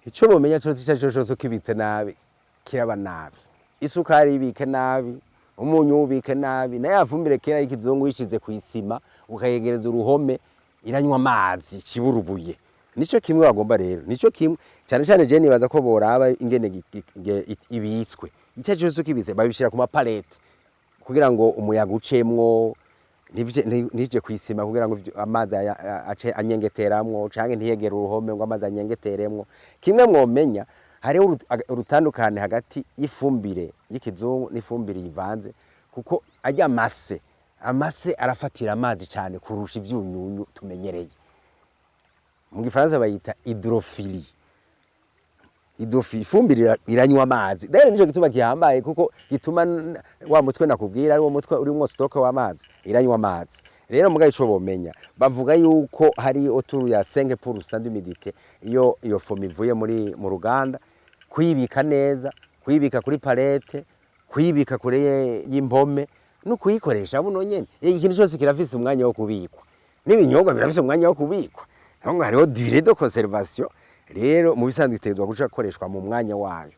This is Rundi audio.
ico bomenya cyo cyose kibitse nabi kiraba nabi, isukari ibike nabi, umunyu ubike nabi, na yavumbire kera y'ikizungu yishize ku isima ukayegereza uruhome iranywa amazi kiburubuye. Nico kimwe bagomba rero, nico kimwe cyane cyane je nibaza ko boraba ingene ibitswe. Icyo cyose kibitse babishira ku mapalete kugira ngo umuyaga ucemwo nije kwisima kugira ngo amazi ace anyengeteramwo canke ntiyegera uruhome ngo amazi anyengeteremwo. Kimwe mwomenya hari urutandukane hagati y'ifumbire y'ikizungu n'ifumbire yivanze, kuko ajya amase arafatira amazi cyane kurusha ivyunyunyu tumenyereye. Mu Gifaransa bayita hydrophilie. Ifumbire iranywa amazi. Dere nico gituma gihambaye kuko gituma wa mutwe nakubwira ari wo mutwe urimwo stock w'amazi iranywa amazi. Rero mugaye ico bomenya bavuga yuko hari autour ya 5% d'humidité iyo fomi ivuye mu ruganda, kuyibika neza, kuyibika kuri palette, kuyibika kure y'impome no kuyikoresha buno nyene. Ikintu cyose kirafise umwanya wo kubikwa. N'ibinyobwa birafise umwanya wo kubikwa. Naho hariho durée de conservation. Rero mu bisanzwe itezwa guca koreshwa mu mwanya wayo.